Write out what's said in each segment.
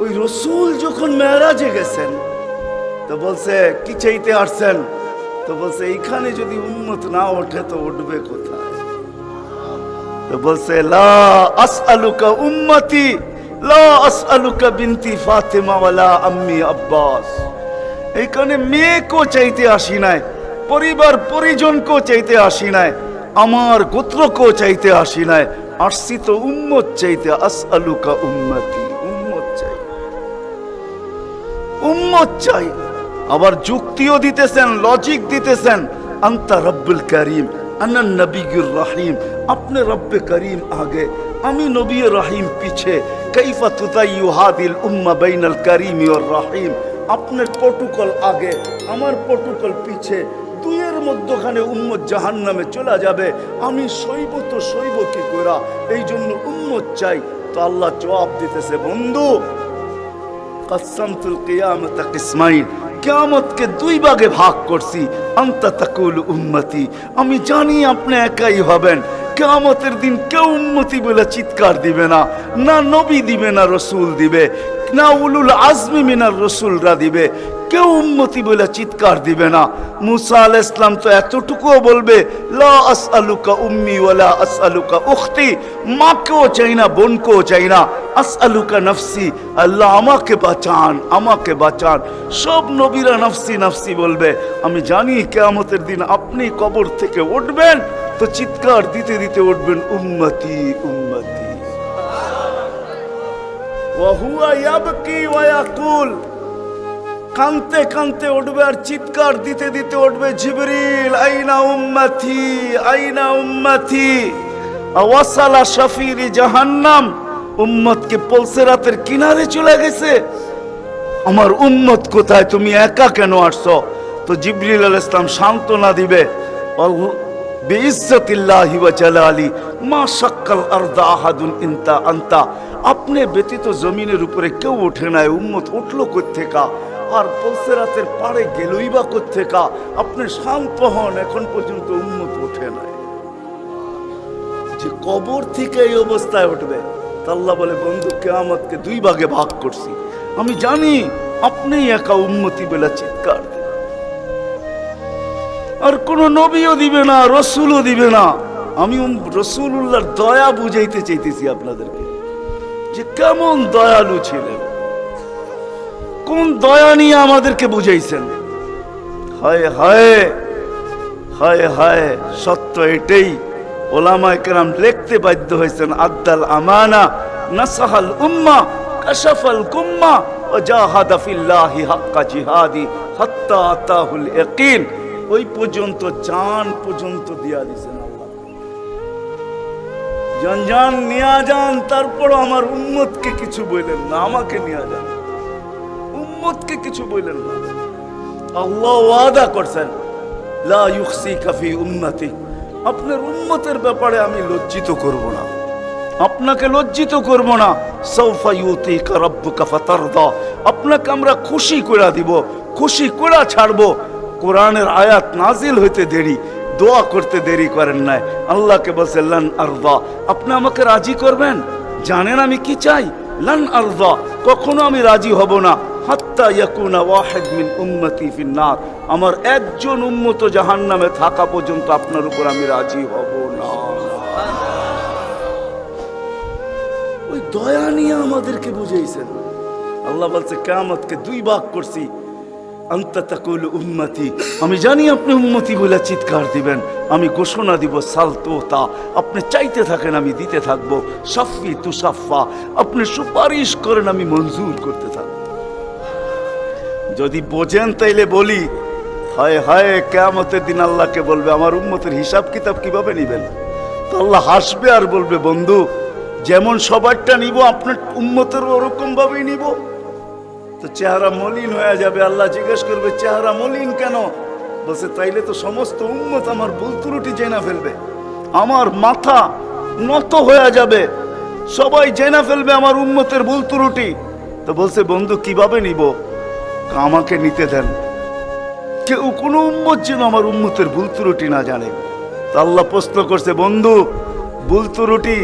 ওই রসুল যখন মেরাজে গেছেন তো বলছে কি চাইতে আসছেন, তো বলছে এইখানে যদি উম্মত না ওঠে তো উঠবে কোথায়? তো বলছে লা আসআলুকা উম্মতি লা আসআলুকা বিনতি ফাতেমা ওয়ালা আম্মি আব্বাস। এইখানে মেয়েকেও চাইতে আসি নাই, পরিবার পরিজনকেও চাইতে আসি নাই, আমার গোত্রকেও চাইতে আসি নাই, আসছি তো উম্মত চাইতে। আসআলুকা উম্মতি, উম্মত চাই, উম্মত চাই। আবার যুক্তিও দিতেছেন, লজিক দিতেছেন। আনতা রব্বুল করিম আনা নবিয়ুর রহিম, আপনি রব্বে করিম আগে, আমি নবী রহিম পিছে। কাইফা তুতাইয়ু হাদিল উম্মাহ বাইনাল করিম ওয়ার রহিম, আপনার প্রটোকল আগে, আমার প্রটোকল পিছে, দুইয়ের মধ্যখানে উম্মত জাহান্নামে চলে যাবে, আমি সইব তো সইব কি করা? এই জন্য উম্মত চাই। তো আল্লাহ জবাব দিতেছে, বন্ধু কসমতুল কিয়ামতা কিসমাইন, কিয়ামতকে দুই ভাগে ভাগ করছি। আনতা তাকুল উম্মতি, আমি জানি আপনি একাই হবেন। কিয়ামতের দিন কেউ উম্মতি বলে চিৎকার দিবে না, না নবী দিবে, না রসুল দিবে, না উলুল আজমি মিনার রসুলরা দিবে, কেউ উম্মতি বলে চিৎকার দিবে না। মুসা আলাইহিস সালাম তো এতটুকুও বলবে লা আসআলুকা উম্মি ওয়ালা আসআলুকা উখতি, মাকেও চাই না, বোনকেও চাই না, আসআলুকা নফসি, আল্লাহ আমাকে বাঁচান, আমাকে বাঁচান। সব নবীরা নফসি নফসি বলবে। আমি জানি কিয়ামতের দিন আপনি কবর থেকে উঠবেন তো চিৎকার দিতে দিতে উঠবেন উম্মতি উম্মতি। ওয়া হুয়া ইয়াবকি ওয়া ইয়াকুল, কানতে কানতে উঠবে আর চিৎকার দিতে দিতে উঠবে, জিবরিল আইনা উম্মতি আইনা উম্মতি। ওয়াসালা শাফিরি জাহান্নাম, উম্মতকে পলসেরাতের কিনারে চলে গেছে, আমার উম্মত কোথায়, তুমি একা কেন আসছো? তো জিবরিল আলাইহিস সালাম সান্ত্বনা দিবে, বিইজ্জতিল্লাহি ওয়া জালালি মা শাক্কাল আরদা আহাদুন ইনতা আনতা, আপনি ব্যতীত জমিনের উপরে কেউ ওঠে নাই, উম্মত উঠলো কোত্থেকা? আর পলসেরাতের পাড়ে গেলই বা কোত্থেকা? আপনি শান্ত হন, এখন পর্যন্ত উম্মত ওঠে নাই। যে কবর থেকে এই অবস্থায় উঠবে, আল্লাহ বলে বন্ধু কিয়ামতকে দুই ভাগে ভাগ করছি, আমি জানি আপনি একা উম্মতি বলে চিৎকার দেন। আর কোন নবীও দিবে না, রসুলও দিবে না। আমি রসুলুল্লাহর দয়া বুঝাইতে চাইতেছি আপনাদেরকে, যে কেমন দয়ালু ছিলেন, কোন দয়া নিয়ে আমাদেরকে বুঝাইছেন। হায় হায় হায় হায়, সত্য এটাই। ওলামায়ে কেরাম লিখতে বাধ্য হয়েছেন, আদ্দাল আমানা নাসাহাল উম্মা কাশাফাল কুম্মা ওয়া জাহাদা ফিল্লাহি হাক্কা জিহাদি হাত্তা আতাহুল ইয়াকিন। ওই পর্যন্ত জান পর্যন্ত দিয়া দিয়েছেন আল্লাহ, জান জান নিয়া যান, তারপর আমার উম্মতকে কিছু বললেন না, আমাকে নিয়া যান, উম্মতকে কিছু বললেন না। আল্লাহ ওয়াদা করছেন লা ইউখসিকা ফি উম্মতি, আপনার উম্মতের ব্যাপারে আমি লজ্জিত করব না, আপনাকে লজ্জিত করব না। সাউফা ইউতিকা রাব্বুকা ফাতারদা, আপনাকে আমরা খুশি করে দিব, খুশি করে ছাড়বো। কোরআনের আয়াত নাজিল হইতে দেরি, দোয়া করতে দেরি করেন নাই। আল্লাহকে বলছে লান আরদা, আপনি আমাকে রাজি করবেন? জানেন আমি কি চাই? লান আরদা, কখনো আমি রাজি হব না, হাত্তা ইয়াকুনা ওয়াহিদ মিন উম্মতি ফিন্নার, আমার একজন উম্মত জাহান্নামে থাকা পর্যন্ত আপনার উপর আমি রাজি হব না। ওই দয়া নিয়ে আমাদেরকে বুঝাইছেন। আল্লাহ বলছে কিয়ামতকে দুই ভাগ করছি। আনতা তাকুল উম্মতি, আমি জানি আপনি উম্মতি বলে চিৎকার দিবেন, আমি ঘোষণা দিব সালতোতা, আপনি চাইতে থাকেন আমি দিতে থাকবো। শাফি তুসাফা, আপনি সুপারিশ করেন আমি মঞ্জুর করতে থাকবো। যদি বোঝেন তাইলে বলি, হায় হায় কিয়ামতের দিন আল্লাহকে বলবে আমার উম্মতের হিসাব কিতাব কিভাবে নিবেন? তো আল্লাহ হাসবে আর বলবে বন্ধু যেমন সবারটা নিব আপনার উম্মতের ওরকম ভাবেই নিব। তো চেহারা মলিন হয়ে যাবে। আল্লাহ জিজ্ঞেস করবে চেহারা মলিন কেন? বলছে তাইলে তো সমস্ত উম্মত আমার ভুল ত্রুটি জেনে ফেলবে, আমার মাথা নত হয়ে যাবে, সবাই জেনে ফেলবে আমার উম্মতের ভুল ত্রুটি। তো বলছে বন্ধু কিভাবে নিব? আমাকে নিতে দেন, কেউ কোনো উম্মত যেন আমার উম্মতের ভুল ত্রুটি না জানে। তো আল্লাহ প্রশ্ন করছে বন্ধু ভুল ত্রুটি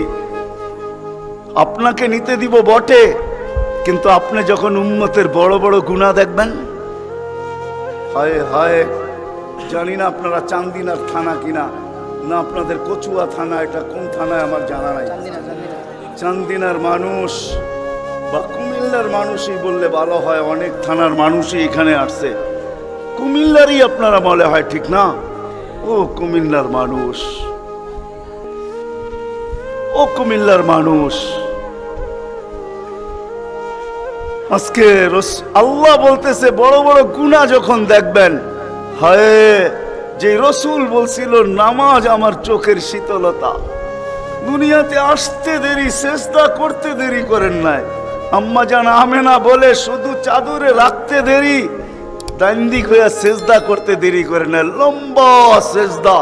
আপনাকে নিতে দিব বটে, কিন্তু আপনি যখন উম্মতের বড় বড় গুনাহ দেখবেন, হায় হায়, জানি না আপনারা চান্দিনার থানা কিনা না আপনাদের কচুয়া থানা, এটা কোন থানায় আমার জানা নাই। চান্দিনার মানুষ বা কুমিল্লার মানুষই বললে ভালো হয়, অনেক থানার মানুষই এখানে আসছে, কুমিল্লারই আপনারা বলে হয়, ঠিক না? ও কুমিল্লার মানুষ, ও কুমিল্লার মানুষ, আজকে আল্লাহ বলতেছে বড় বড় গুনাহ যখন দেখবেন, হায়, যে রসুল বলছিল নামাজ আমার চোখের শীতলতা, দুনিয়াতে আসতে দেরি, সেজদা করতে দেরি করেন নাই। আম্মা জান আমেনা বলে শুধু চাদরে রাখতে দেরি, দান্দিক হইয়া সেজদা করতে দেরি করে না। লম্বা সেজদা,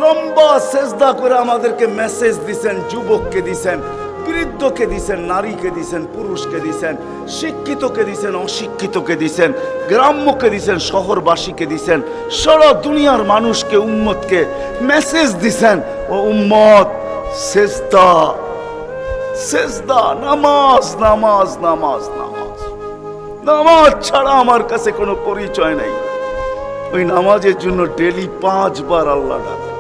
লম্বা সেজদা করে আমাদেরকে মেসেজ দিছেন, যুবককে দিছেন, বৃদ্ধকে দিছেন, নারীকে দিছেন, পুরুষকে দিছেন, শিক্ষিতকে দিছেন, অশিক্ষিতকে দিছেন, গ্রাম্যকে দিছেন, শহরবাসীকে দিছেন, সারা দুনিয়ার মানুষকে, উম্মতকে মেসেজ দিছেন, ও উম্মত সেজদা, সেজদা, নামাজ, নামাজ, নামাজ, নামাজ, নামাজ ছাড়া আমার কাছে কোনো পরিচয় নাই। ওই নামাজের জন্য ডেলি 5 বার আল্লাহ ডাকে।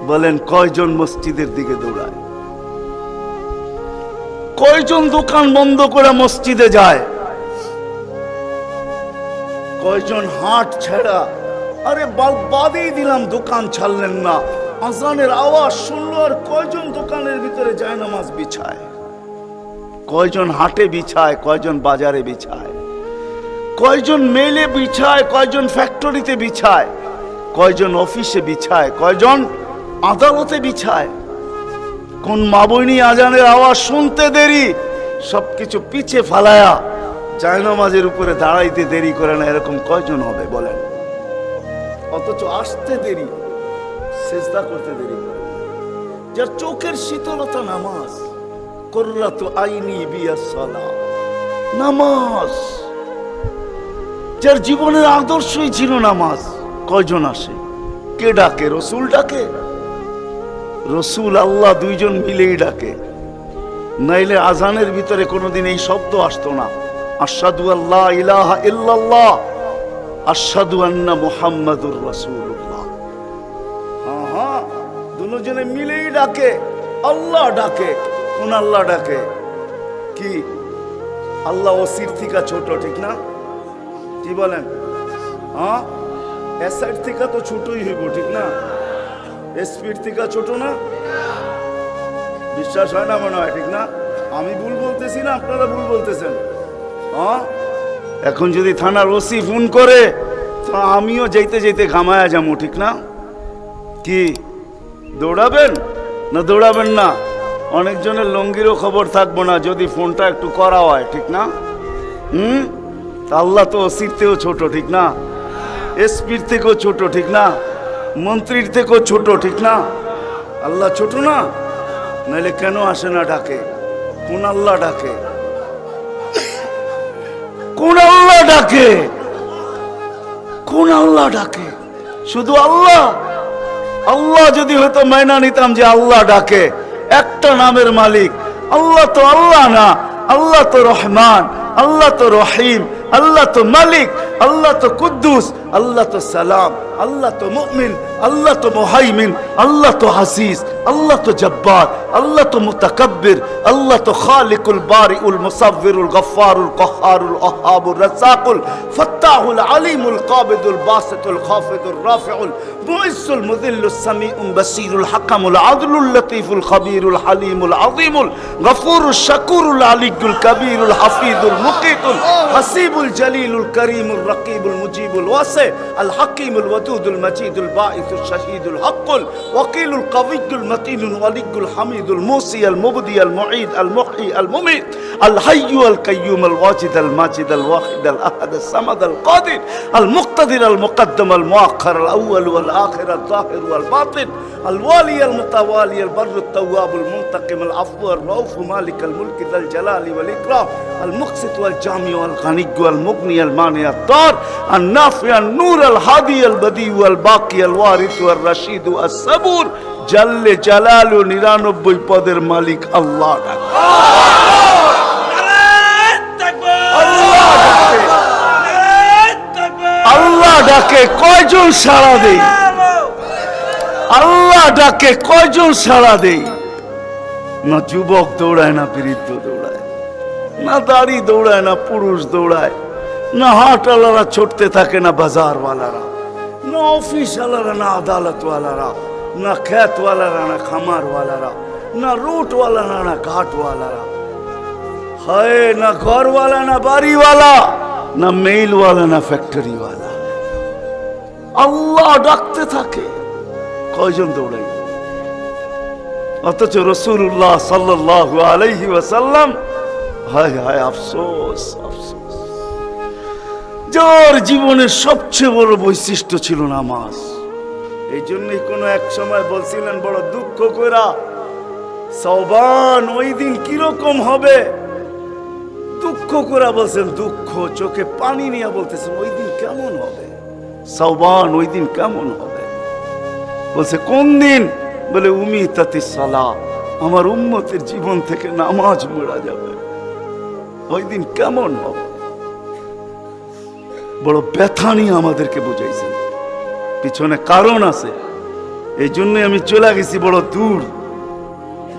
বলেন কয়জন মসজিদের দিকে দৌড়ায়? কয়জন দোকান বন্ধ করে মসজিদে যায়? কয়জন হাট ছেড়া, আরে বাদেই দিলাম দোকান ছাড়লেন না, আজানের আওয়াজ শুনলো আর কয়জন দোকানের ভিতরে যায় নামাজ বিছায়? কয়জন হাটে বিছায়, কয়জন বাজারে বিছায়, কয়জন মেলে বিছায়, কয়জন ফ্যাক্টরিতে বিছায়, কয়জন অফিসে বিছায়, কয়জন আদালতে বিছায়? কোন মা বইনি আজানের আওয়াজ শুনতে দেরি, সবকিছু পিছে ফালায়া জায়নামাজের উপরে দাঁড়াইতে দেরি করে না, এরকম কয়জন হবে বলেন? অথচ আসতে দেরি, সেজদা করতে দেরি করে। যার চোখের শীতলতা নামাজ, কুররাতু আইনি বিয়াস সালাত, নামাজ, যার জীবনের আদর্শই ছিল নামাজ, কয়জন আসে? কে ডাকে? রসুল ডাকে? রসুল আল্লাহ দুইজন মিলেই ডাকে, নাইলে আজানের ভিতরে কোনোদিন এই শব্দ আসতো না, আশহাদু আল্লা ইলাহা ইল্লাল্লাহ, আশহাদু আন্না মুহাম্মাদুর রাসূলুল্লাহ। হ্যাঁ, দুজনে মিলেই ডাকে, আল্লাহ ডাকে। কোন আল্লাহ ডাকে? কি আল্লাহ ওসির থেকে ছোট, ঠিক না? কি বলেন? হ্যাঁ, এসআইড থেকে তো ছোটই হইব, ঠিক না? এসপির থেকে ছোট না? বিশ্বাস হয় না মনে হয়, ঠিক না? আমি ভুল বলতেছি না আপনারা ভুল বলতেছেন? হ্যাঁ, এখন যদি থানার ওসি ফোন করে তো আমিও যেতে যেতে ঘামায়া যাবো, ঠিক না? কি দৌড়াবেন না দৌড়াবেন না? অনেকজনের লঙ্গিরও খবর থাকবো না যদি ফোনটা একটু করা হয়, ঠিক না? আল্লাহ তো ওসির থেকেও ছোট, ঠিক না? এসপির থেকেও ছোট, ঠিক না? মন্ত্রীর থেকেও ছোট, ঠিক না? আল্লাহ ছোট না? নাইলে কেন আসে না ডাকে? কোন আল্লাহ ডাকে? কোন আল্লাহ ডাকে? কোন আল্লাহ ডাকে? শুধু আল্লাহ? আল্লাহ যদি হয়তো মাইনা নিতাম যে আল্লাহ ডাকে, একটা নামের মালিক আল্লাহ, তো আল্লাহ না, আল্লাহ তো রহমান, আল্লাহ তো রহিম, আল্লাহ তো মালিক, আল্লাহ তো কুদ্দুস, আল্লাহ তো সালাম, আল্লাহ তো মুমিন, আল্লাহ তো মুহাইমিন, আল্লাহ তো আজিজ, আল্লাহ তো জব্বার, আল্লাহ তো মুতাকাব্বির, আল্লাহ তো খালিকুল বারিউল মুসাব্বিরুল গফফারুল কহ্হারুল ওয়াহ্হাবুর রাজ্জাকুল ফাত্তাহুল আলিমুল কাবিদুল বাসিতুল খাফিদুর রাফিউল মুইজ্জুল মুযিল্লুস সামিউল বাসীরুল হাকামুল আদলুল লতীফুল খবীরুল হালিমুল আযীমুল গফুরুশ শাকুরুল আলিয়্যুল কবীরুল হাফিজুল মুকিতুল হাসিবুল জলিলুল করিমুল রকিবুল মুজিবুল ওয়াসি আল হাকিমুল ওয়াদুদুল মজিদুল বাঈসুশ শাহীদুল হক্কুল ওয়াকিলুল কবিয়্যুল মতিনুল ওয়ালিয়্যুল হামিদুল মুসি আল মুবদি আল মুঈদ আল মুহয়ি আল মুমীত আল হাইয়্যু আল কাইয়্যুম আল ওয়াজিদ আল মাজিদ আল ওয়াহিদ আল আহাদ আল সামাদ আল কাদির আল মুক্তাদির আল মুকদ্দম আল মুআখ্খার আল আউয়াল ওয়াল আখির আল যাহির ওয়াল বাতিন আল ওয়ালি আল মুতাওয়ালি আল বরর আল তাওয়াব আল মুনতাকিম আল আফু আল রাউফ মালিক আল মুলক যাল জালালি ওয়াল ইকরাম আল মুকসিত ওয়াল জামি ওয়াল গানিয়্য আল মুগনি আল মানি আল দার আল নাফি আল নূর আল হাদি আল বদি ওয়াল বাকি আল ওয়ারিস ওয়াল রশিদ আস সাবুর জাল্লে জালালু 99 পদের মালিক আল্লাহ ডাক। কয়জন সাড়া দেই? আল্লাহ ডাকে কয়জন সাড়া দেই? না যুবক দৌড়ায়, না বৃদ্ধ দৌড়ায়, না দাড়ি দৌড়ায়, না পুরুষ দৌড়ায়, না হাটওয়ালারা ছুটতে থাকে, না বাজারওয়ালারা, না অফিসওয়ালারা, না আদালতওয়ালারা, না খেতওয়ালারা, না খামারওয়ালারা, না রুটওয়ালারা, না ঘাটওয়ালারা, হায় না ঘরওয়ালা, না বাড়িওয়ালা, না মেইলওয়ালা, না ফ্যাক্টরিওয়ালা। আল্লাহ ডাকতে থাকে, কয়জন দৌড়াই? অথচ রাসূলুল্লাহ সাল্লাল্লাহু আলাইহি ওয়াসাল্লাম, হায় হায় আফসোস আফসোস, যার জীবনের সবচেয়ে বড় বৈশিষ্ট্য ছিল নামাজ। এই জন্যই কোনো এক সময় বলছিলেন বড় দুঃখ কইরা, সওবান ওই দিন কিরকম হবে, দুঃখ করে বলছেন, দুঃখ চোখে পানি নিয়ে বলতেছেন ওই দিন কেমন হবে, সওবান ওই দিন কেমন হবে। বলছে কোন দিন? বলে উমিতাতিস সালাহ, আমার উম্মতের জীবন থেকে নামাজ মুড়া যাবে, ওই দিন কেমন হবে। বড় ব্যথা নিয়ে আমাদেরকে বুঝাইছেন, পিছনে কারণ আছে, এই জন্য আমি চলে গেছি বড় দূর।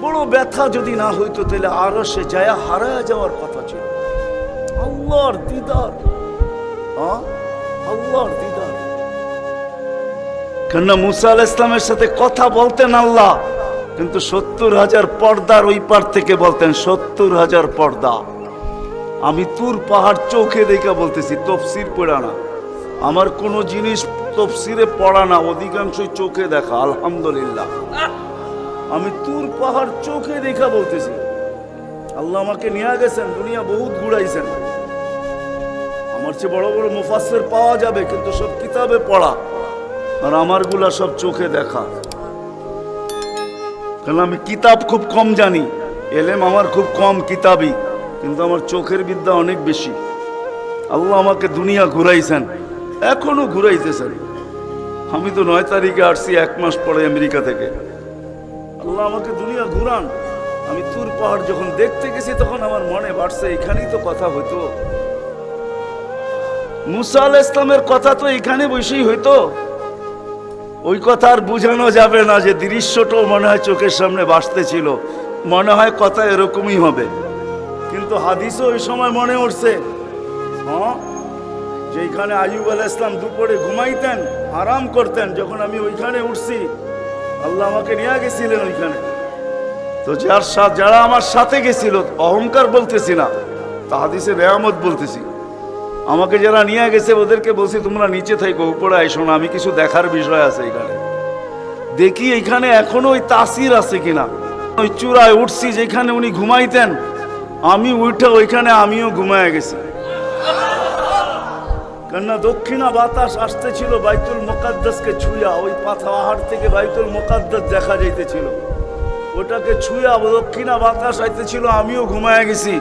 বড় ব্যথা যদি না হইতো তাহলে আরশে যায় হারায় যাওয়ার কথা ছিল। আল্লাহর দিদার, আল্লাহর দিদার। কেননা মুসা আলাইহিস সালামের সাথে কথা বলতেন আল্লাহ, কিন্তু 70,000 পর্দার ওই পার থেকে বলতেন, 70,000 পর্দা। আমি তুর পাহাড় চোখে দেখা বলতেছি, তফসির পড়া না, আমার কোনো জিনিস তফসিরে পড়া না, অধিকাংশই চোখে দেখা। আলহামদুলিল্লাহ, আমি তুর পাহাড় চোখে দেখা বলতেছি। আল্লাহ আমাকে নিয়ে গেছেন, দুনিয়া বহুত ঘুরাইছেন। আমার চেয়ে বড় বড় মুফাসসির পাওয়া যাবে, কিন্তু সব কিতাবে পড়া, আর আমারগুলা সব চোখে দেখা। কারণ আমি কিতাব খুব কম জানি, এলেম আমার খুব কম কিতাবি, কিন্তু আমার চোখের বিদ্যা অনেক বেশি। আল্লাহ আমাকে দুনিয়া ঘুরাইছেন, এখনো ঘুরাইতেছেন। আমি তো 9 তারিখে আসছি, 1 মাস পরে আমেরিকা থেকে। আল্লাহ আমাকে দুনিয়া ঘুরান। আমি তুর পাহাড় যখন দেখতে গেছি তখন আমার মনে বাড়ছে এখানেই তো কথা হইতো, মুসা আলাইহিস সালামের কথা তো এখানে বসেই হইতো। ওই কথা আর বুঝানো যাবে না, যে দৃশ্যটাও মনে হয় চোখের সামনে ভাসতেছিল, মনে হয় কথা এরকমই হবে। কিন্তু হাদিসও ওই সময় মনে উঠছে, যেখানে আইয়ুব আলাইহিস সালাম দুপুরে ঘুমাইতেন, আরাম করতেন, যখন আমি ওইখানে উঠছি আল্লাহ আমাকে নিয়ে গেছিলেন ওইখানে। তো যারা আমার সাথে গেছিল, অহংকার বলতেছি না, তা হাদিসের নেয়ামত বলতেছি, আমাকে যারা নিয়ে গেছে ওদেরকে বলছি তোমরা নিচে থাকো, উপরে আইসো না, আমি কিছু দেখার বিষয় আছে এখানে। দেখি এখানে এখনো ওই তাসির আছে কিনা। ওই চূড়ায় উঠছি যেখানে উনি ঘুমাইতেন, আমি উঠে ওইখানে আমিও ঘুমায় গেছি। কেননা দক্ষিণা বাতাস আসতেছিল বাইতুল মুকাদ্দাসকে ছুঁয়া, ওই পাহাড় থেকে বাইতুল মুকাদ্দাস দেখা যাইতেছিল, ওটাকে ছুঁয়া দক্ষিণা বাতাস আইতেছিল, আমিও ঘুমায় গেছি।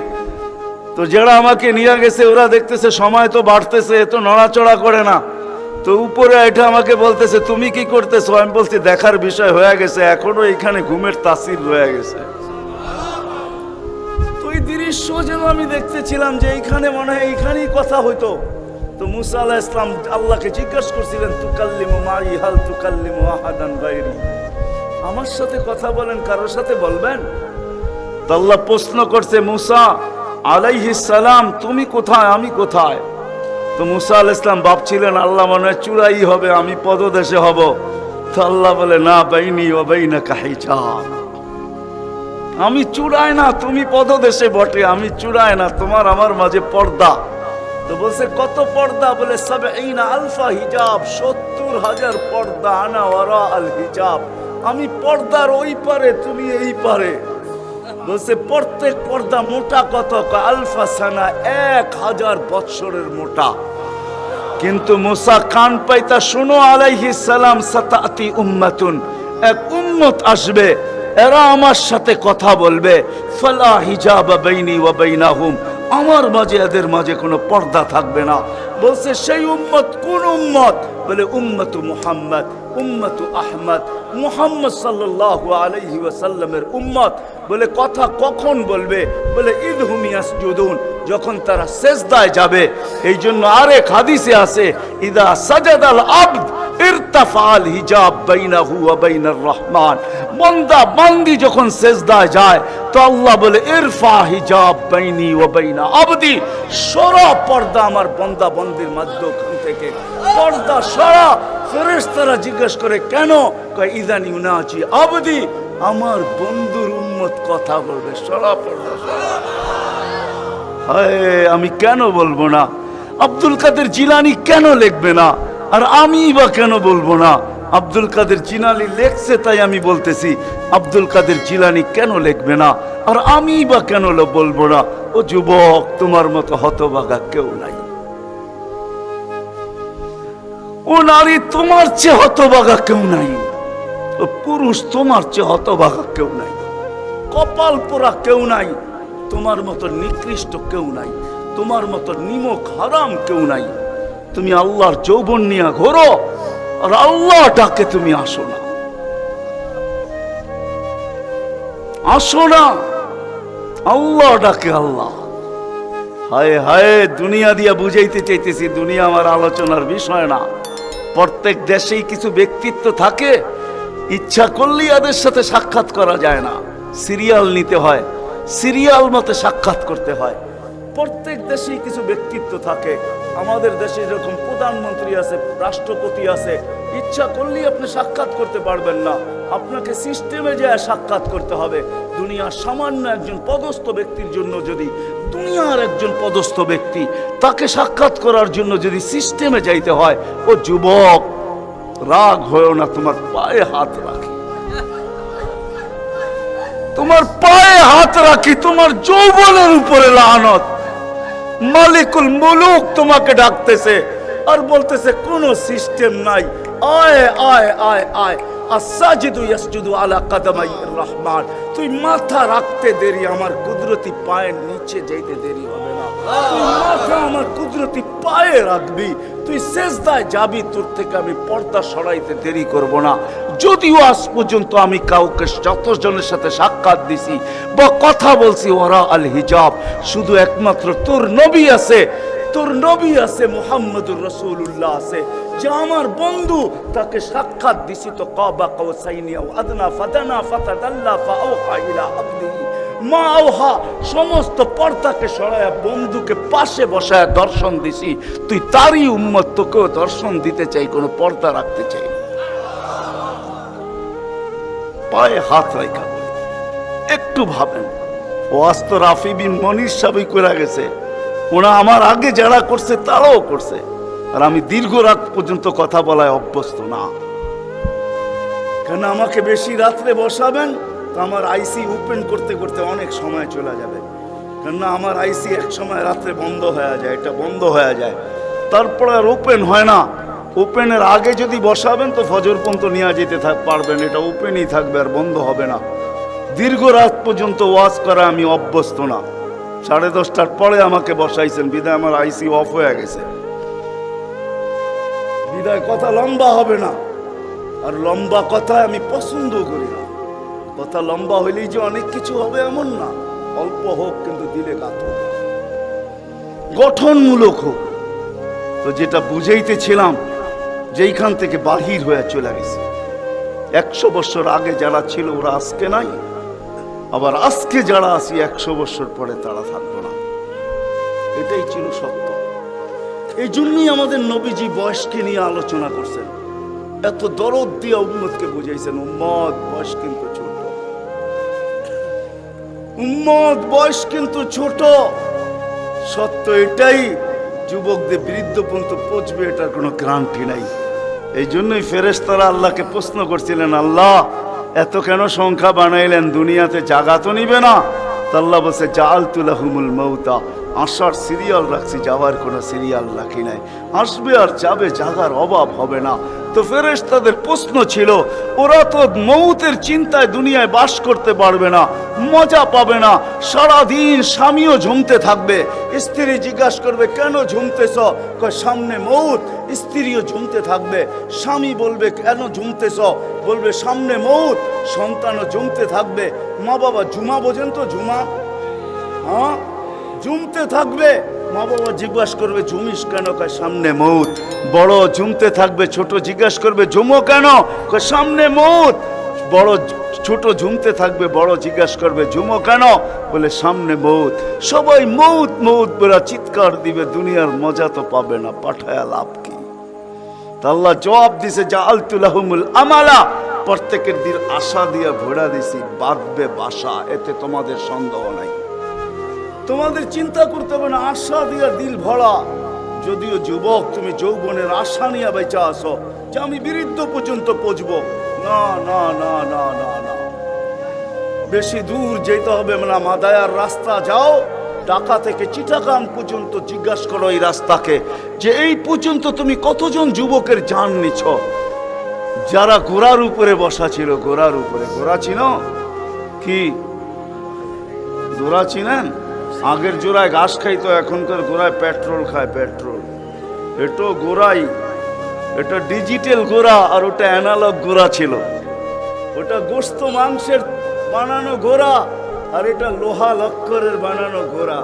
তো যারা আমাকে নিয়ে গেছে ওরা দেখতেছে সময় তো বাড়তেছে, এত নড়াচড়া করে না, তো উপরে এটা আমাকে বলতেছে তুমি কি করতেছো? আমি বলছি দেখার বিষয় হয়ে গেছে, এখনো এখানে ঘুমের তাসির রয়ে গেছে। তো এই দৃশ্য যেন আমি দেখতেছিলাম যে এইখানে মনে হয় এইখানেই কথা হইতো। তো মুসা আলাইহিস সালাম আল্লাহকে জিজ্ঞাসা করছিলেন, তুকাল্লিমু মাই হাল তুকাল্লিমু আহাদান গায়রি, আমার সাথে কথা বলেন, কারোর সাথে বলবেন? তো আল্লাহ প্রশ্ন করছে, মুসা আলাইহিস সালাম তুমি কোথায়, আমি কোথায়? তো মুসা আলাইহিস সালাম ভাবছিলেন আল্লাহ মনে হয় চূড়াই হবে, আমি পদদেশে হব। তো আল্লাহ বলে, না বাইনি ওয়া বাইনাকা হিজাব, আমি চূড়ায় না, তুমি পদদেশে বটে, আমি চূড়ায় না, তোমার আমার মাঝে পর্দা। তো বলছে কত পর্দা? বলে ৭০,০০০ হিজাব, ৭০,০০০ পর্দা, আনা ওয়ারা আল হিজাব, আমি পর্দার ওই পারে, তুমি এই পারে। বলছে প্রত্যেক পর্দা মোটা কত? আলফা সানা, ১,০০০ বৎসরের মোটা। কিন্তু মুসা কান পাইতা, শুনো আলাইহিস সালাম, সাতাতি উম্মাতুন, এক উম্মত আসবে, এরা আমার সাথে কথা বলবে, ফালা হিজাবা বাইনি ওয়া বাইনাহুম, আমার মাঝে এদের মাঝে কোনো পর্দা থাকবে না। বলছে সেই উম্মত কোন উম্মত? বলে উম্মতু মুহাম্মদ, উম্মতু আহমদ, মুহাম্মদ সাল্লাল্লাহু আলাইহি ওয়াসাল্লামের উম্মত। বলে কথা কখন বলবে? বলে ইদহুম ইয়াসজুদুন, যখন তারা সেজদায় যাবে। এই জন্য আরেক হাদিসে আছে, ইদা সাজাদাল আবদ ইরতাফাল হিজাব বাইনাহু ওয়া বাইনার রহমান। বান্দা বান্দি যখন সেজদায় যায় তো আল্লাহ বলে ইরফা হিজাব বাইনি ওয়া বাইনা আবদি, সরা পর্দা আমার বান্দা বান্দির মাঝখান থেকে, পর্দা সরা। ফেরেশতারা জিজ্ঞেস করে কেন? কয় ইযান ইউনাজি আবদি, আমার বন্ধুর উম্মত কথা বলবে, সরা পর্দা সরা। হায়, আমি কেন বলবো না? আব্দুল কাদের জিলানী কেন লিখবে না? আর আমি বা কেন বলবো না? আব্দুল কাদের জিলানী লেখছে তাই আমি বলতেছি। আব্দুল কাদের জিলানী কেন লিখবে না? আর আমি বা কেন বলবো না? ও যুবক, তোমার মতো হতভাগা কেউ নাই। ও নারী, তোমার চেয়ে হতভাগা কেউ নাই। ও পুরুষ, তোমার চেয়ে হতভাগা কেউ নাই। কপাল পোড়া কেউ নাই। তোমার মতো নিকৃষ্ট কেউ নাই। তোমার মতো নিমক হারাম কেউ নাই। তুমি আল্লাহর যৌবন নিয়ে ঘোরো, আর আল্লাহ ডাকে তুমি আসো না, আসো না। আল্লাহ ডাকে আল্লাহ। হায় হায়, দুনিয়া দিয়া বুঝাইতে চাইতেছি, দুনিয়া আমার আলোচনার বিষয় না। প্রত্যেক দেশেই কিছু ব্যক্তিত্ব থাকে, ইচ্ছা করলেই এদের সাথে সাক্ষাৎ করা যায় না, সিরিয়াল নিতে হয়, সিরিয়াল মতে সাক্ষাৎ করতে হয়। প্রত্যেক দেশেই কিছু ব্যক্তিত্ব থাকে। আমাদের দেশে যেরকম প্রধানমন্ত্রী আছে, রাষ্ট্রপতি আছে, ইচ্ছা করলেই আপনি সাক্ষাৎ করতে পারবেন না, আপনাকে সিস্টেমে যায় সাক্ষাৎ করতে হবে। দুনিয়ার সামান্য একজন পদস্থ ব্যক্তির জন্য যদি, দুনিয়ার একজন পদস্থ ব্যক্তি, তাকে সাক্ষাৎ করার জন্য যদি সিস্টেমে যাইতে হয়, ও যুবক রাগ হয়েও না, তোমার পায়ে হাত রাখি, তোমার পায়ে হাত রাখি, তোমার যৌবনের উপরে লানত। মালিকুল মুলুক তোমাকে ডাকতেছে আর বলতেছে কোনো সিস্টেম নাই, আয় আয় আয় আয়। আসাজিদু ইয়াসজুদু আলা কাদামাইর রহমান, তুই মাথা রাখতে দেরি, আমার কুদরতি পায়ের নিচে যাইতে দেরি হবে না। তুই মাথা আমার কুদরতি পায়ে রাখবি, তুই সেজদায় যাবি, তোর থেকে আমি পর্দা সরাইতে দেরি করব না। যদিও আজ পর্যন্ত আমি কাউকে যতজনের সাথে সাক্ষাৎ দিছি বা কথা বলছি ওরা আল হিজাব, শুধু একমাত্র তোর নবী আছে, তোর নবী আছে, মুহাম্মদুর রাসূলুল্লাহ আছে, যে আমার বন্ধু, তাকে সাক্ষাৎ দিছি তো কাবা কাউসাইনি আও আদনা ফাদানা ফাতাদাল্লা ফাআওহা ইলা আবদিহি মা আওহা। সমস্ত পর্দাকে সরায়া বন্ধুকে পাশে বসায় দর্শন দিছি। তুই তারই উম্মত, তোকেও দর্শন দিতে চাই, কোনো পর্দা রাখতে চাই না। পায়ে হাত রাখা বলি, একটু ভাবেন। ও আজ তো রাফি বিন মনির সাহেবই করে গেছে, ওরা আমার আগে যারা করছে তারাও করছে, আর আমি দীর্ঘ রাত পর্যন্ত কথা বলায় অভ্যস্ত না। কেন আমাকে বেশি রাত্রে বসাবেন তো আমার আইসি ওপেন করতে করতে অনেক সময় চলে যাবে। কেননা আমার আইসি এক সময় রাত্রে বন্ধ হয়ে যায়, এটা বন্ধ হয়ে যায়, তারপর আর ওপেন হয় না। ওপেনের আগে যদি বসাবেন তো ফজর পর্যন্ত নিয়ে যেতে পারবেন, এটা ওপেনই থাকবে আর বন্ধ হবে না। দীর্ঘ রাত পর্যন্ত ওয়াজ করা আমি অভ্যস্ত না। 10:30টার পরে আমাকে বসাইছেন, বিদায় আমার আইসি অফ হয়ে গেছে, বিদায় কথা লম্বা হবে না। আর লম্বা কথা আমি পছন্দ করি না। কথা লম্বা হইলেই যে অনেক কিছু হবে এমন না, অল্প হোক কিন্তু দিলে গাত হোক, গঠনমূলক হোক। তো যেটা বুঝাইতেছিলাম, যেইখান থেকে বাহির হয়ে চলে গেছে, 100 বছর আগে যারা ছিল ওরা আজকে নাই, আবার আজকে যারা আছি 100 বছর পরে তারা থাকবে না। এটাই ছিল সত্য। এই জন্যই আমাদের নবীজি বয়সকে নিয়ে আলোচনা করছেন, এত দরদ দিয়ে উম্মতকে বুঝাইছেন, উম্মত বয়স কিন্তু ছোট, উম্মত বয়স কিন্তু ছোট। সত্য এটাই, যুবকদের বৃদ্ধ পর্যন্ত পৌঁছবে এটার কোনো গ্যারান্টি নাই। এই জন্যই ফেরেশতারা আল্লাহকে প্রশ্ন করছিলেন, আল্লাহ এত কেন সংখ্যা বানাইলেন, দুনিয়াতে জাগা তো নিবে না? আল্লাহ বলছে জাআলতু লাহুমুল মাউতা, আসার সিরিয়াল রাখছি, যাওয়ার কোনো সিরিয়াল রাখি নাই। আসবে আর যাবে, জাগার অভাব হবে না। তো ফেরেশতাদের প্রশ্ন ছিল, ওরা তো মৌতের চিন্তায় দুনিয়ায় বাস করতে পারবে না, মজা পাবে না, সারাদিন স্বামীও ঝুমতে থাকবে। স্ত্রী জিজ্ঞাসা করবে কেন ঝুমতেছ, কয় সামনে মৌত। স্ত্রীও ঝুমতে থাকবে, স্বামী বলবে কেন ঝুমতেছ, বলবে সামনে মৌত। সন্তানও ঝুমতে থাকবে। মা বাবা ঝুমা বোঝেন তো, ঝুমা, হ্যাঁ জমতে থাকবে। মা বাবা জিজ্ঞাসা করবে জমিস কেন? কয় সামনে মৌত। বড় জমতে থাকবে, ছোট জিজ্ঞাসা করবে জমো কেন? কয় সামনে মৌত। বড় ছোট ঝুমতে থাকবে, বড় জিজ্ঞাসা করবে ঝুমো কেন? বলে সামনে মৌত। সবাই মৌত মৌত বলে চিৎকার দিবে, দুনিয়ার মজা তো পাবে না, পাঠায়া লাভ কি? আল্লাহ জবাব দিছে জাআলতুলাহুমুল আমালা, প্রত্যেকের দিন আশা দিয়ে ভরা দিছি, বাঁধবে বাসা, এতে তোমাদের সন্দেহ নাই। তোমাদের চিন্তা করতে হবে না, আশা দিয়া দিল ভরা। যদিও যুবক, তুমি যৌবনের আশা নিয়ে বেঁচে আসো যে আমি বৃদ্ধ পর্যন্ত পৌঁছবো, না না না না না না, বেশি দূর যেতে হবে না। মাদায়ার রাস্তা যাও, ঢাকা থেকে চিটাগাং পর্যন্ত জিজ্ঞাসা করো এই রাস্তাকে যে এই পর্যন্ত তুমি কতজন যুবকের জান নিছ, যারা ঘোড়ার উপরে বসা ছিল। ঘোড়ার উপরে, ঘোড়া চিনো কি? ঘোড়া চিনেন? আগের জোড়ায় ঘাস খাইতো, এখনকার ঘোড়ায় পেট্রোল খায়। পেট্রোল, এটা ঘোড়াই, এটা ডিজিটাল ঘোড়া, আর ওটা অ্যানালগ ঘোড়া ছিল। ওটা গোস্ত মাংসের বানানো ঘোড়া, আর এটা লোহা লক্করের বানানো ঘোড়া।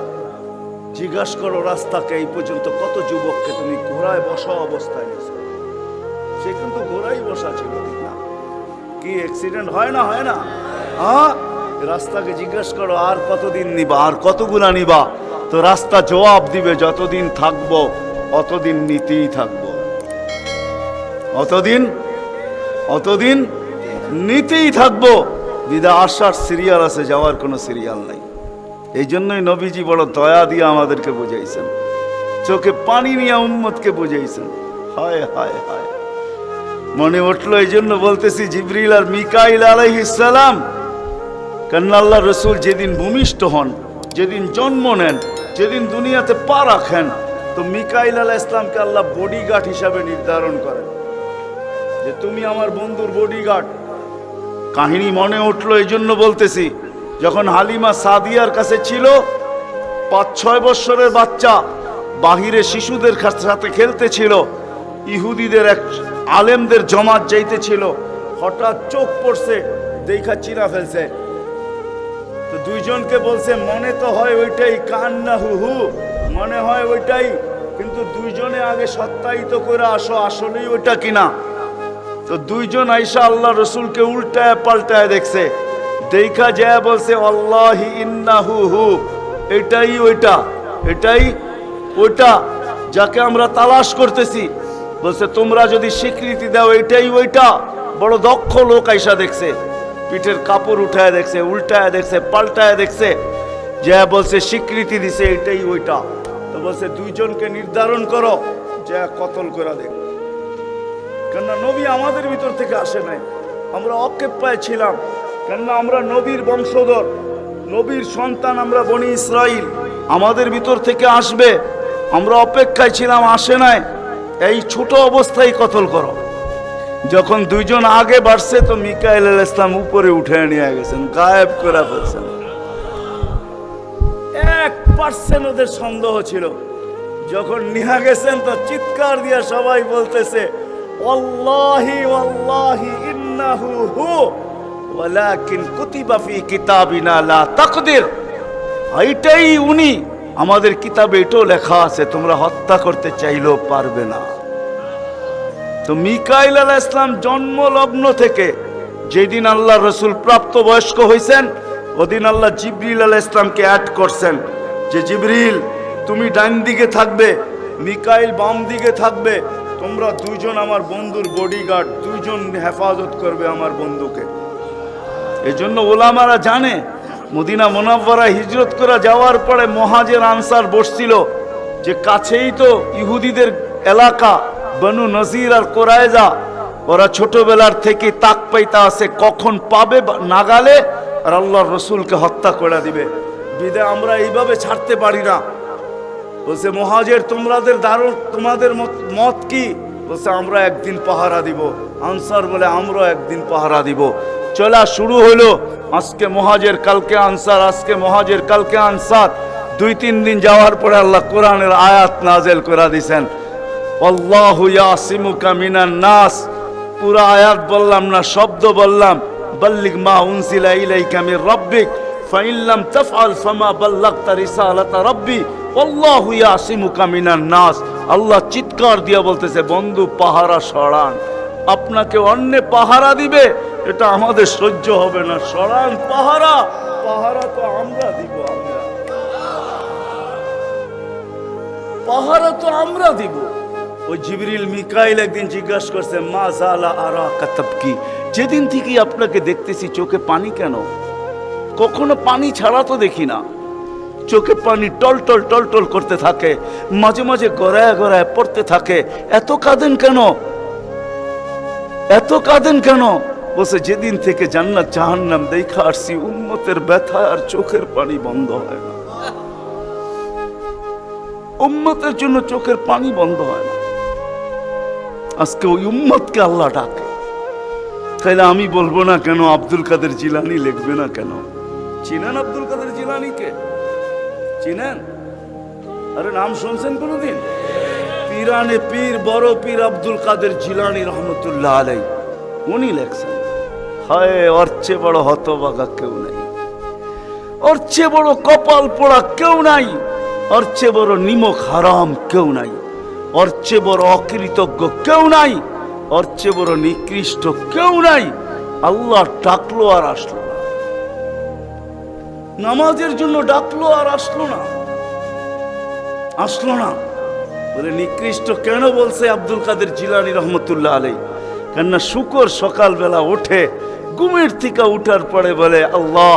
জিজ্ঞাসা করো রাস্তাকে এই পর্যন্ত কত যুবককে তুমি ঘোড়ায় বসা অবস্থায় নিয়েছো। সে কিন্তু ঘোড়াই বসা ছিল, ঠিক না? কি অ্যাক্সিডেন্ট হয় না? হয় না? হ্যাঁ, রাস্তাকে জিজ্ঞাসা করো আর কতদিন নিবা, আর কতগুলা নিবা? তো রাস্তা জবাব দিবে যতদিন থাকবো অতদিন নিতেই থাকবো, অতদিন নিতেই থাকবো। বিদা আসার সিরিয়াল আছে, যাওয়ার কোনো সিরিয়াল নাই। এই জন্যই নবীজি বড় দয়া দিয়ে আমাদেরকে বুঝাইছেন, চোখে পানি নিয়ে উম্মতকে বুঝাইছেন। হায় হায় হায়, মনে উঠলো এই জন্য বলতেছি, জিবরিল আর মিকাইল আলাইহিস সালাম, কারণ আল্লাহ রসুল যেদিন ভূমিষ্ঠ হন, যেদিন জন্ম নেন, যেদিন দুনিয়াতে পা রাখেন, তো মিকাইল আলাইহিস সালামকে আল্লাহ বডিগার্ড হিসাবে নির্ধারণ করেন যে তুমি আমার বন্ধুর বডিগার্ড। কাহিনী মনে উঠলো এই জন্য বলতেছি, যখন হালিমা সাদিয়ার কাছে ছিল, 5-6 বছরের বাচ্চা বাহিরে শিশুদের সাথে খেলতেছিল, ইহুদিদের এক আলেমদের জমাত যাইতেছিল, হঠাৎ চোখ পড়ছে, দেখা চিরা ফেলছে। তো দুইজনকে বলছে মনে তো হয় ওইটাই, কান্না হু মনে হয় ওইটাই, কিন্তু দুইজনে আগে সত্যায়িত করে আসো আসলেই ওইটা কিনা। তো দুইজন আইসা আল্লাহ রসুলকে উল্টায় পাল্টায় দেখছে, দেখা যায় বলছে আল্লাহি ইন্নাহু হু, এটাই ওইটা, এটাই ওইটা যাকে আমরা তালাশ করতেছি। বলছে তোমরা যদি স্বীকৃতি দাও এটাই ওইটা। বড় দক্ষ লোক আইসা দেখছে, পিঠের কাপড় উঠায় দেখছে, উল্টায় দেখছে, পাল্টায় দেখছে, যে বলছে স্বীকৃতি দিছে এটাই ওইটা। তো বলছে দুইজনকে নির্ধারণ করো, যা কতল করে দেখ। কেননা নবী আমাদের ভিতর থেকে আসে নাই, আমরা অক্ষেপায় ছিলাম, কেননা আমরা নবীর বংশধর, নবীর সন্তান, আমরা বনি ইসরাইল, আমাদের ভিতর থেকে আসবে, আমরা অপেক্ষায় ছিলাম, আসে নাই। এই ছোট অবস্থায় কতল করো। যখন দুইজন আগে বাড়ছে, তো মিকাইল আলাইহিস সালাম উপরে উঠে নিয়ে গেছেন, গায়েব করে ফেলছেন। 1% ওদের সন্দেহ ছিল। যখন নিয়ে গেছেন তো চিৎকার দিয়ে সবাই বলতেছে ওয়াল্লাহি ওয়াল্লাহি ইন্নাহু হু ওয়ালাকিন কুতিবা ফি কিতাবিনা লা তাকদির, এইটাই উনি, আমাদের কিতাবে এটাও লেখা আছে, তোমরা হত্যা করতে চাইলেও পারবে না। তো মিকাইল আলাইহিস সালাম জন্মলগ্ন থেকে যেদিন আল্লাহ রসুল প্রাপ্ত বয়স্ক হয়েছেন, ওদিন আল্লাহ জিবরিল আলাইহিস সালামকে অ্যাড করছেন যে জিবরিল তুমি ডান দিকে থাকবে, মিকাইল বাম দিকে থাকবে, তোমরা দুইজন আমার বন্ধুর বডিগার্ড, দুইজন হেফাজত করবে আমার বন্ধুকে। এজন্য ওলামারা জানে, মদিনা মুনাওয়ারা হিজরত করে যাওয়ার পরে মুহাজির আনসার বসছিল যে কাছেই তো ইহুদিদের এলাকা, বনু নজির আর কোরাইজা, ওরা ছোটবেলার থেকে তাক পাইতা আছে কখন পাবে নাগালে আর আল্লাহর রসুলকে হত্যা করে দিবে। বিদায় আমরা এইভাবে ছাড়তে পারি না। বলছে মুহাজির তোমাদের মত কি? বলছে আমরা একদিন পাহারা দিব। আনসার বলে আমরা একদিন পাহারা দিব। চলা শুরু হলো, আজকে মুহাজির কালকে আনসার, আজকে মুহাজির কালকে আনসার। 2-3 দিন যাওয়ার পরে আল্লাহ কোরআনের আয়াত নাজেল করে দিয়েছেন, আল্লাহু ইয়াসিমুকা মিনান নাস। পুরা আয়াত বললাম না, শব্দ বললাম, বাল্লিগ মা উনজিলা ইলাইকা মির রাব্বিক ফাইন লাম তাফআল ফামা বাল্লাগতা রিসালাতা রাব্বি আল্লাহু ইয়াসিমুকা মিনান নাস। আল্লাহ চিৎকার দিয়ে বলতেছে, বন্ধু পাহারা সরান, আপনাকে অন্য পাহারা দিবে, এটা আমাদের সহ্য হবে না, সরান পাহারা। পাহারা তো আমরা দিব, পাহারা তো আমরা দিব। ওই জিবরিল মিকাইল একদিন জিজ্ঞাসা করছে, মা জালা আরাকা তাবকি, যেদিন থেকে আপনাকে দেখতেছি চোখে পানি কেন? কখনো পানি ছাড়া তো দেখি না, চোখে পানি টলটল টলটল করতে থাকে, মাঝে মাঝে গড়ায় গড়ায় পড়তে থাকে, এত কাঁদেন কেন? এত কাঁদেন কেন? বসে যেদিন থেকে জান্নাত জাহান্নাম দেখা আসছি, উম্মতের ব্যথা আর চোখের পানি বন্ধ হয় না, উম্মতের জন্য চোখের পানি বন্ধ হয় না। আজকে ওই উম্মতকে আল্লাহ ডাকে, তাইলে আমি বলবো না কেন আব্দুল কাদের জিলানী লিখবে না কেন? চিনেন আব্দুল কাদের জিলানীকে? চিনেন? আরে নাম শুনছেন কোনদিন? পীরানে পীর বড় পীর আব্দুল কাদের জিলানী রহমতুল্লাহ আলাইহি, উনি লেখছেন, হায় ওর চেয়ে বড় হতভাগা কেউ নাই, ওর চেয়ে বড় কপাল পোড়া কেউ নাই, ওর চেয়ে বড় নিমক হারাম কেউ নাই, ওর চেয়ে বড় অকৃতজ্ঞ কেউ নাই, ওর চেয়ে বড় নিকৃষ্ট কেউ নাই। আল্লাহ ডাকলো আর আসলো না, নামাজের জন্য ডাকলো আর আসলো না, আসলো না। বলে নিকৃষ্ট কেন বলছে আব্দুল কাদের জিলানী রহমতুল্লাহ আলাইহি? কেননা শুকর সকালবেলা ওঠে, ঘুমের থেকে উঠার পরে বলে, আল্লাহ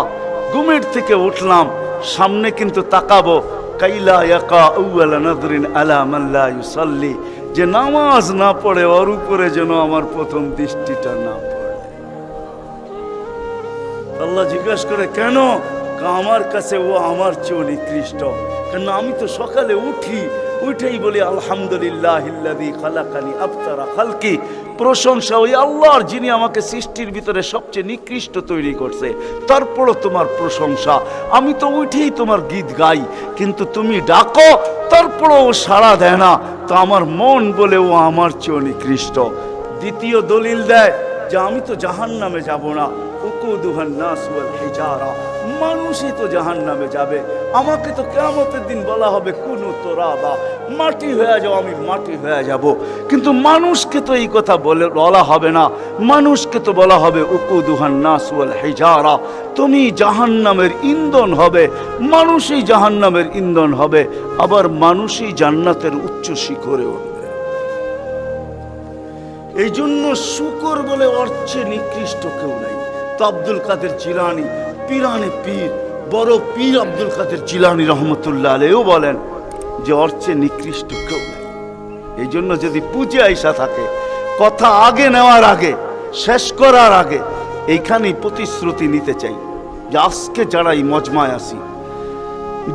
ঘুমের থেকে উঠলাম, সামনে কিন্তু তাকাবো, কাইলা ইয়াকা আউয়ালা নাযরিন আলা মান লা ইউসাল্লি, যে নামাজ না পড়ে ওর উপরে যেন আমার প্রথম দৃষ্টিটা না পড়ে। আল্লাহ জিজ্ঞাসা করে, কেন? আমার কাছে ও আমার চেয়ে নিকৃষ্ট, কেন আমি তো সকালে উঠেই বলি আলহামদুলিল্লাহিল্লাযী খালাকানি আফতারা খালকি, প্রশংসা ওই আল্লাহর যিনি আমাকে সৃষ্টির ভিতরে সবচেয়ে নিকৃষ্ট তৈরি করছে, তারপরও তোমার প্রশংসা। আমি তো উঠেই তোমার গীত গাই, কিন্তু তুমি ডাকো তারপরও ও সাড়া দেয় না, তো আমার মন বলে ও আমার চেয়ে নিকৃষ্ট। দ্বিতীয় দলিল দেয় যে আমি তো জাহান্নামে যাব না, উকুদুহান নাস ওয়াল হিজারা, মানুষই তো জাহান্নামে যাবে, আমাকে তো কিয়ামতের দিন বলা হবে কুনু তুরাবা, মাটি হয়ে যাও, আমি মাটি হয়ে যাব। কিন্তু মানুষকে তো এই কথা বলা হবে না, মানুষকে তো বলা হবে উকুদুহান নাস ওয়াল হিজারা, তুমি জাহান্নামের ইন্ধন হবে, মানুষই জাহান্নামের ইন্ধন হবে, আবার মানুষই জান্নাতের উচ্চ শিখরে উঠবে। এই জন্য শুকর বলে অর্চে নিকৃষ্ট কেউ নাই। তো আব্দুল কাদের জিলানী পীরানে পীর বড় পীর আব্দুল কাদের জিলানী রহমতুল্লাহ আলাইহিও বলেন যে অর্চে নিকৃষ্ট কেউ নাই। এই জন্য যদি বুঝে আইসা থাকে, কথা আগে নেওয়ার আগে, শেষ করার আগে এইখানেই প্রতিশ্রুতি নিতে চাই যে আজকে যারা এই মজমায় আসি,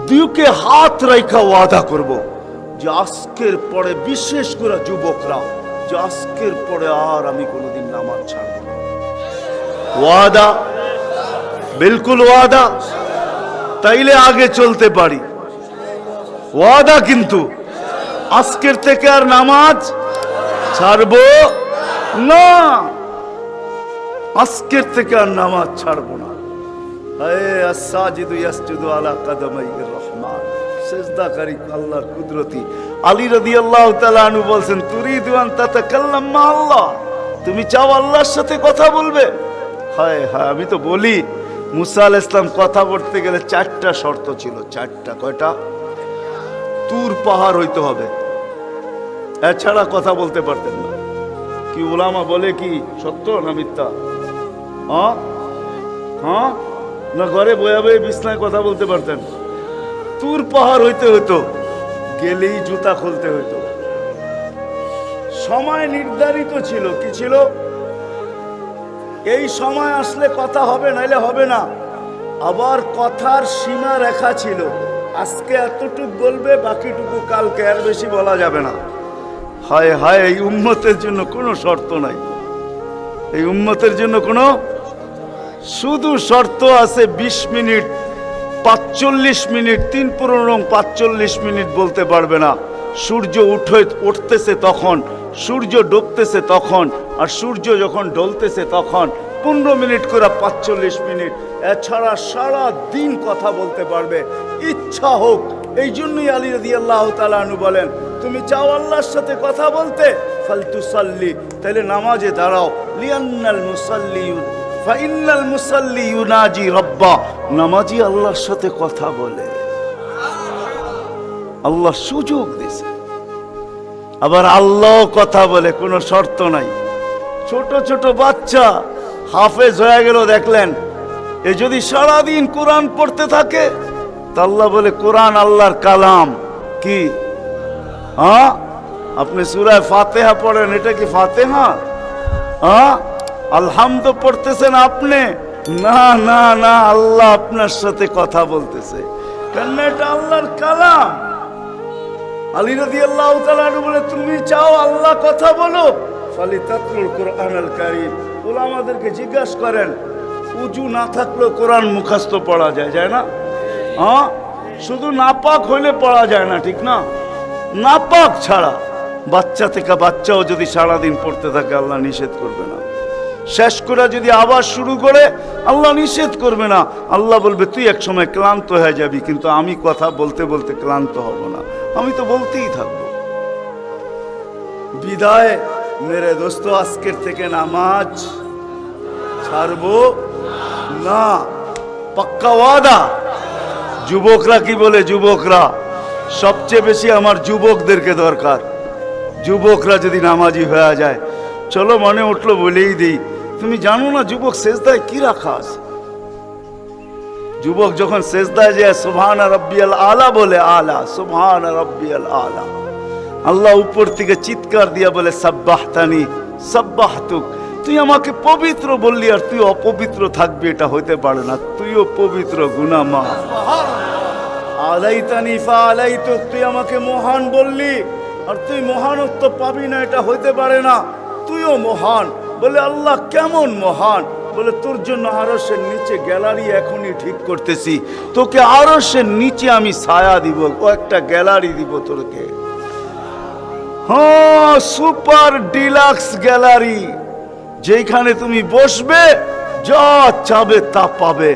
দুকে হাত রাইখা ওয়াদা করব যে আজকের পরে, বিশেষ করে যুবকরা, যে আজকের পরে আর আমি কোনোদিন নামাজ ছাড়ব না। ওয়াদা, বিলকুল ওয়াদা, তাইলে আগে চলতে পারি। ওয়াদা কিন্তু আজকের থেকে আর নামাজ ছাড়ব না, আজকের থেকে আর নামাজ ছাড়ব না। আস-সাজিদু ইয়াসজুদু আলা কাদামাইর রহমান, সিজদাকারী আল্লাহর কুদরতি। আলী রাদিয়াল্লাহু তাআলা আনহু বলেন, তুরিদু আন তাতাকাল্লাম মা আল্লাহ, তুমি চাও আল্লাহর সাথে কথা বলবে? হায় হায়, আমি তো বলি মুসা আলাইহিস সালাম কথা বলতে গেলে 4টা শর্ত ছিল। 4টা, কয়টা? তুর পাহাড় হইতে হবে, এছাড়া কথা বলতে পারতেন না। কি উলামা বলে, কি সত্য না মিথ্যা? হ্যাঁ না ঘরে বয়া বয়ে বিছনায় কথা বলতে পারতেন? তুর পাহাড় হইতে হতো, গেলেই জুতা খুলতে হতো। সময় নির্ধারিত ছিল, কি ছিল? এই সময় আসলে কথা হবে, নাইলে হবে না। আবার কথার সীমা রেখা ছিল, আজকে এতটুক বলবে, বাকিটুকু কালকে, আর বেশি বলা যাবে না। হায় হায়, এই উম্মতের জন্য কোনো শর্ত নাই, এই উম্মতের জন্য কোনো, শুধু শর্ত আছে 20 মিনিট, 45 মিনিট, 3-45 মিনিট বলতে পারবে না। সূর্য উঠতেছে তখন, সূর্য ডুবতেছে তখন, আর সূর্য যখন ডলতেছে তখন 15 মিনিট করে 45 মিনিট, এছাড়া সারা দিন কথা বলতে পারবে ইচ্ছা হোক। এই জন্যই আলী রাদিয়াল্লাহু তাআলা আনহু বলেন, তুমি চাও আল্লাহর সাথে কথা বলতে, ফালতুসাল্লি, তাহলে নামাজে দাঁড়াও। লিআন্নাল মুসাল্লি ফাইন্নাল মুসাল্লি ইউনাজি রাব্বা, নামাজি আল্লাহর সাথে কথা বলে। আল্লাহ সুযোগ দিয়েছে। আবার আল্লাহ কথা বলে, কোনো শর্ত নাই। ছোট ছোট বাচ্চা হাফেজ হয়ে গেল, দেখলেন, এ যদি সারাদিন কোরআন পড়তে থাকে, তা আল্লাহ বলে কোরআন আল্লাহর কালাম। কি হ্যাঁ, আপনি সূরা ফাতিহা পড়েন, এটা কি ফাতিহা? হ্যাঁ, আলহামদ পড়তেছেন আপনি? না না না, আল্লাহ আপনার সাথে কথা বলতেছে, কেন এটা আল্লাহর কালাম। আলী রাদিয়াল্লাহু তাআলা আনহু বলে, তুমি চাও আল্লাহ কথা বলো, ফালিতাতলুল কুরআনুল কারীম। উলামাদেরকে জিজ্ঞাসা করেন, উজু না থাকলেও কোরআন মুখস্থ পড়া যায়, যায় না? হ্যাঁ, শুধু নাপাক হইলে পড়া যায় না, ঠিক না? নাপাক ছাড়া বাচ্চা থেকে বাচ্চাও যদি সারাদিন পড়তে থাকে, আল্লাহ নিষেধ করবে না। শেষ করে যদি আবার শুরু করে, আল্লাহ নিষেধ করবে না। আল্লাহ বলবে, তুই এক সময় ক্লান্ত হয়ে যাবি, কিন্তু আমি কথা বলতে বলতে ক্লান্ত হব না, আমি তো বলতেই থাকবো। বিদায় মেরে দোস্ত, আজকের থেকে নামাজ ছাড়বো না, পাক্কা ওয়াদা। যুবকরা কি বলে? যুবকরা সবচেয়ে বেশি আমার যুবকদেরকে দরকার। যুবকরা যদি নামাজি হয়ে যায়, চলো মনে উঠলো বলেই দিই, তুমি জানো না যুবক সেজদায় কি রাখা আছে? যুবক যখন সেজদায় যায় সুবহান রাব্বিয়াল আলা বলে, আলা সুবহান রাব্বিয়াল আলা, আল্লাহ উপর থেকে চিৎকার দিয়া বলে, সাব্বাহতানি সাব্বাহতুক, তুই আমাকে পবিত্র বললি আর তুই অপবিত্র থাকবি, এটা হইতে পারে না। তুইও পবিত্র, গুনাহ মাফ। আলাইতানি ফাআলাইতুক, তুই আমাকে মহান বললি আর তুই মহানত্ব পাবি না, এটা হইতে পারে না। তুইও মহান। বলে, আল্লাহ কেমন মহান? বলে, তোর জন্য আরশের নিচে গ্যালারি এখনই ঠিক করতেছি, তোকে আরশের নিচে আমি ছায়া দিব, ও একটা গ্যালারি দিব তোকে। হ্যাঁ, সুপার ডিলাক্স গ্যালারি, যেখানে তুমি বসবে, যা চাবে তা পাবে,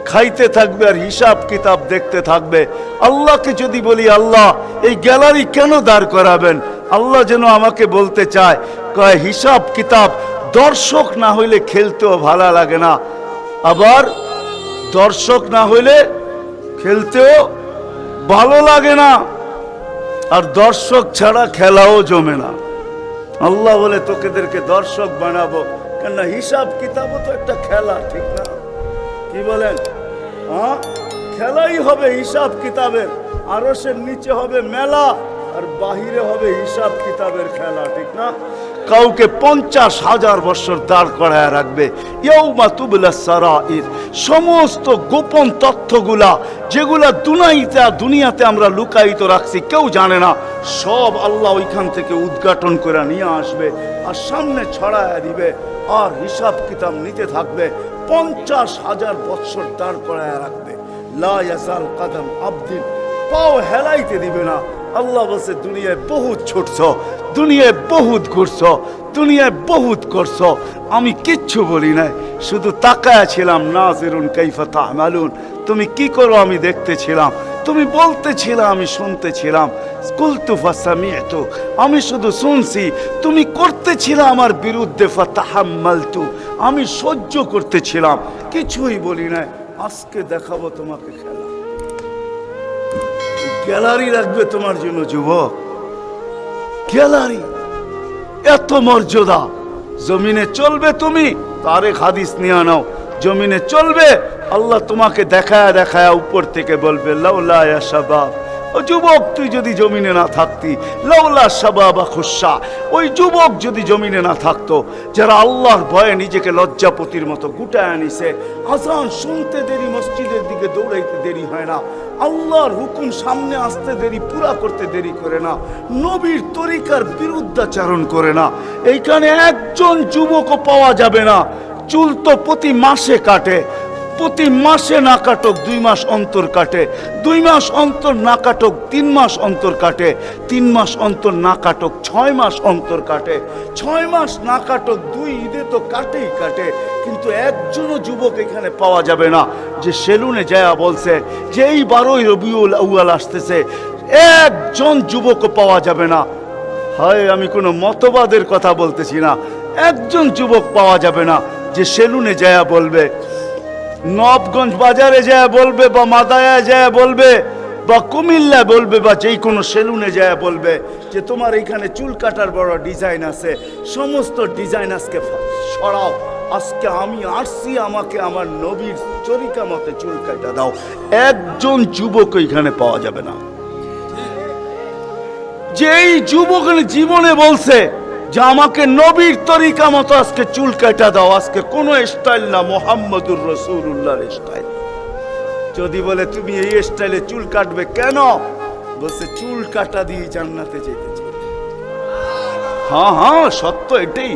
খাইতে থাকবে আর হিসাব কিতাব দেখতে থাকবে। আল্লাহকে যদি বলি, আল্লাহ এই গ্যালারি কেন দাঁড় করাবেন? আল্লাহ যেন আমাকে বলতে চায়, কয় হিসাব কিতাব দর্শক না হইলে খেলতেও ভালো লাগে না, আবার দর্শক না হইলে খেলতেও ভালো লাগে না, আর দর্শক ছাড়া খেলাও জমে না। আল্লাহ বলে, তোকেদেরকে দর্শক বানাবো, কেননা হিসাব কিতাবও তো একটা খেলা, ঠিক না? কি বলেন? হ্যাঁ, খেলাই হবে হিসাব কিতাবের। আরশের নিচে হবে মেলা আর বাহিরে হবে হিসাব কিতাবের খেলা, ঠিক না? কাউকে 50,000 বছর দাঁড় করায় রাখবে। ইয়াউমা তুবলা সারাইর, সমস্ত গোপন তথ্যগুলা যেগুলা দুনিয়াতে আমরা লুকায়িত রাখছি, কেউ জানে না, সব আল্লাহ ওইখান থেকে উদ্ঘাটন করে নিয়ে আসবে আর সামনে ছড়ায় দিবে, আর হিসাব কিতাব নিতে থাকবে। 50,000 বছর দাঁড় করায় রাখবে। লা ইয়াজাল কদম আবদিন, পাও হেলাইতে দিবে না। আল্লাহ বলছে, দুনিয়ায় বহুত ছুটছ, দুনিয়ায় বহুত ঘুরছ, দুনিয়ায় বহুত করছ, আমি কিচ্ছু বলি নাই, শুধু তাকায়া ছিলাম। নাজিরুন কাইফা তা'মালুন, তুমি কি করো আমি দেখতেছিলাম, তুমি বলতেছিলাম আমি শুনতেছিলাম। কুলতু ফাসামি'তু, আমি শুধু শুনছি, তুমি করতেছিলে আমার বিরুদ্ধে। ফাতাহাম্মালতু, আমি সহ্য করতেছিলাম, কিছুই বলি নাই। আজকে দেখাবো তোমাকে খেলা, গ্যালারি রাখবে তোমার জন্য যুবক, গ্যালারি। এত মর্যাদা, জমিনে চলবে তুমি, তারেক হাদিস নিয়ে নাও, জমিনে চলবে, আল্লাহ তোমাকে দেখায়া দেখায়া উপর থেকে বলবে, লাউলা ইয়া শাবাব, ও যুবক তুই যদি জমিনে না থাকতি, লাউলা শাবাবা খুশা, ওই যুবক যদি জমিনে না থাকতো, যারা আল্লাহর ভয়ে নিজেকে লজ্জাপতির মতো গুটায় আনিছে। আজান শুনতে দেরি, মসজিদের দিকে দৌড়াইতে দেরি হয় না, আল্লাহর হুকুম সামনে আসতে দেরি, পুরা করতে দেরি করে না, নবীর তরিকার বিরুদ্ধাচারণ করে না। এইখানে একজন যুবকও পাওয়া যাবে না। চুল তো প্রতি মাসে কাটে, প্রতি মাসে না কাটুক 2 মাস অন্তর কাটে, 2 মাস অন্তর না কাটুক 3 মাস অন্তর কাটে, 3 মাস অন্তর না কাটুক 6 মাস অন্তর কাটে, 6 মাস না কাটুক 2 ঈদে তো কাটেই কাটে। কিন্তু একজনও যুবক এখানে পাওয়া যাবে না যে সেলুনে যায় বলছে যে এই 12ই রবিউল আউয়াল আসতেছে, একজন যুবকও পাওয়া যাবে না। হয় আমি কোনো মতবাদের কথা বলতেছি না, একজন যুবক পাওয়া যাবে না যে সেলুনে যায় বলবে, নবগঞ্জ বাজারে যায় বলবে, বা মাদায়া যায় বলবে, বা কুমিল্লা বলবে, বা যেই কোনো সেলুনে যায় বলবে যে তোমার এখানে চুল কাটার বড় ডিজাইন আছে, সমস্ত ডিজাইন আজকে সরাও, আজকে আমি আসছি, আমাকে আমার নবীর তরিকা মতে চুল কাটা দাও। একজন যুবক এখানে পাওয়া যাবে না। যেই যুবক জীবনে বলছে যে আমাকে নবীর তরিকা মতো আজকে চুল কাটা দাও, আজকে কোনো স্টাইল না, মুহাম্মদুর রাসূলুল্লাহর স্টাইল। যদি বলে তুমি এই স্টাইলে চুল কাটবে কেন, বলছে চুল কাটা দিয়ে জান্নাতে যেতে চাই। হ্যাঁ হ্যাঁ, সত্য এটাই।